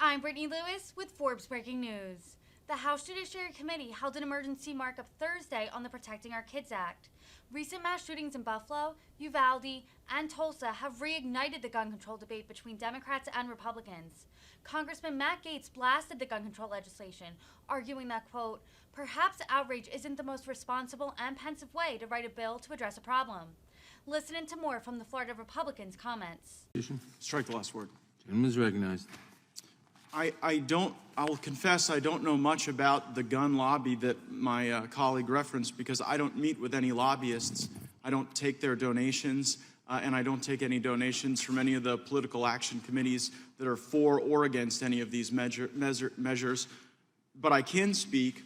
I'm Brittany Lewis with Forbes Breaking News. The House Judiciary Committee held an emergency markup Thursday on the Protecting Our Kids Act. Recent mass shootings in Buffalo, Uvalde, and Tulsa have reignited the gun control debate between Democrats and Republicans. Congressman Matt Gaetz blasted the gun control legislation, arguing that, quote, perhaps outrage isn't the most responsible and pensive way to write a bill to address a problem. Listen in to more from the Florida Republicans' comments. Strike the last word. Gentleman is recognized. I'll confess I don't know much about the gun lobby that my colleague referenced because I don't meet with any lobbyists. I don't take their donations, and I don't take any donations from any of the political action committees that are for or against any of these measures. But I can speak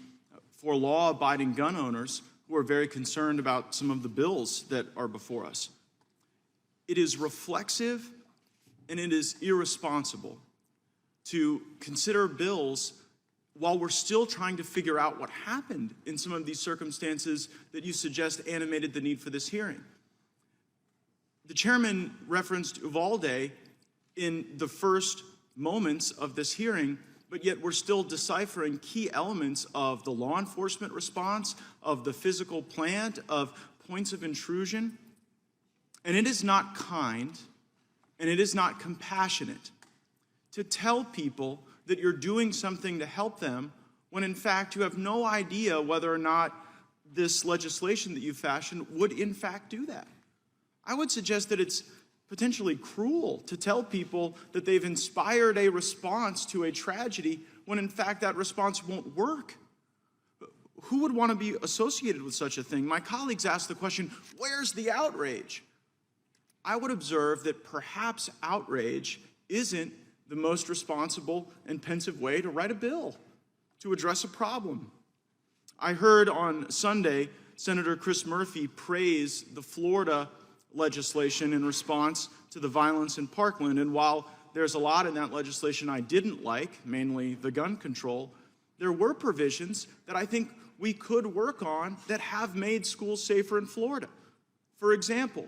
for law-abiding gun owners who are very concerned about some of the bills that are before us. It is reflexive and it is irresponsible to consider bills while we're still trying to figure out what happened in some of these circumstances that you suggest animated the need for this hearing. The chairman referenced Uvalde in the first moments of this hearing, but yet we're still deciphering key elements of the law enforcement response, of the physical plant, of points of intrusion. And it is not kind, and it is not compassionate to tell people that you're doing something to help them when in fact you have no idea whether or not this legislation that you fashioned would in fact do that. I would suggest that it's potentially cruel to tell people that they've inspired a response to a tragedy when in fact that response won't work. Who would want to be associated with such a thing? My colleagues asked the question, where's the outrage? I would observe that perhaps outrage isn't the most responsible and pensive way to write a bill, to address a problem. I heard on Sunday Senator Chris Murphy praise the Florida legislation in response to the violence in Parkland, and while there's a lot in that legislation I didn't like, mainly the gun control, there were provisions that I think we could work on that have made schools safer in Florida. For example,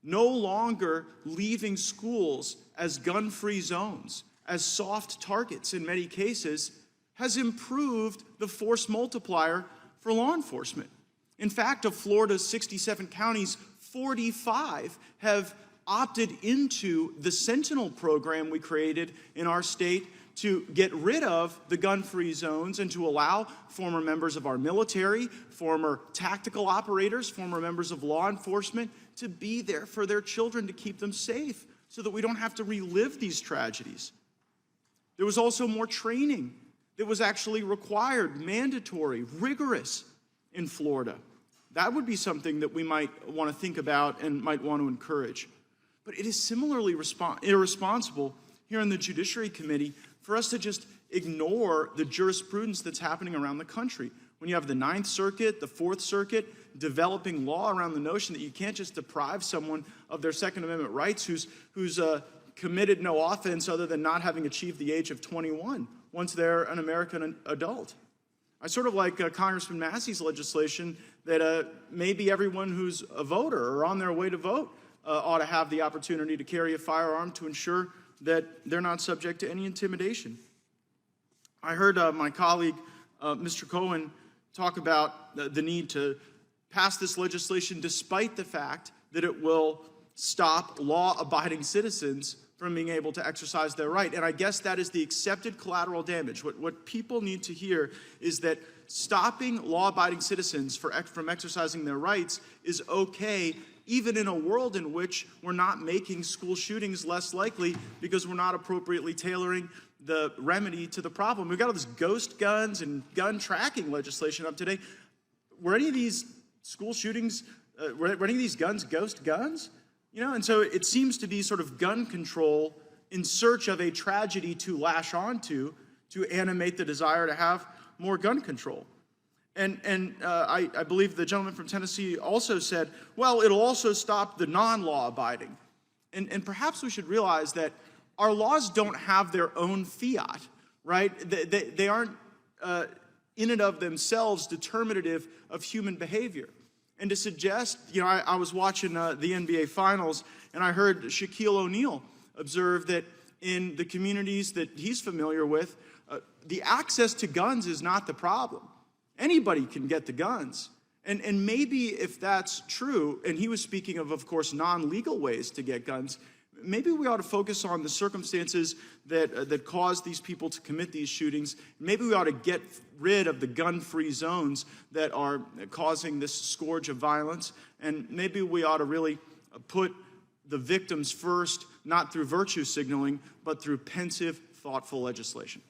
no longer leaving schools as gun-free zones, as soft targets in many cases, has improved the force multiplier for law enforcement. In fact, of Florida's 67 counties, 45 have opted into the Sentinel program we created in our state to get rid of the gun-free zones and to allow former members of our military, former tactical operators, former members of law enforcement to be there for their children to keep them safe so that we don't have to relive these tragedies. There was also more training that was actually required, mandatory, rigorous in Florida. That would be something that we might want to think about and might want to encourage. But it is similarly irresponsible here in the Judiciary Committee for us to just ignore the jurisprudence that's happening around the country. When you have the Ninth Circuit, the Fourth Circuit, developing law around the notion that you can't just deprive someone of their Second Amendment rights who's committed no offense other than not having achieved the age of 21 once they're an American adult. I sort of like Congressman Massey's legislation that maybe everyone who's a voter or on their way to vote ought to have the opportunity to carry a firearm to ensure that they're not subject to any intimidation. I heard my colleague, Mr. Cohen, talk about the need to pass this legislation despite the fact that it will stop law-abiding citizens from being able to exercise their right. And I guess that is the accepted collateral damage. What people need to hear is that stopping law-abiding citizens from exercising their rights is okay, even in a world in which we're not making school shootings less likely because we're not appropriately tailoring the remedy to the problem. We've got all this ghost guns and gun tracking legislation up today. Were any of these school shootings, were any of these guns ghost guns? You know, and so it seems to be sort of gun control in search of a tragedy to lash onto to animate the desire to have more gun control. And I believe the gentleman from Tennessee also said, well, it'll also stop the non-law abiding. And perhaps we should realize that our laws don't have their own fiat, right? They aren't in and of themselves determinative of human behavior. And to suggest, you know, I was watching the NBA Finals, and I heard Shaquille O'Neal observe that in the communities that he's familiar with, the access to guns is not the problem. Anybody can get the guns. And maybe if that's true, and he was speaking of course, non-legal ways to get guns, maybe we ought to focus on the circumstances that cause these people to commit these shootings. Maybe we ought to get rid of the gun-free zones that are causing this scourge of violence. And maybe we ought to really put the victims first, not through virtue signaling, but through pensive, thoughtful legislation.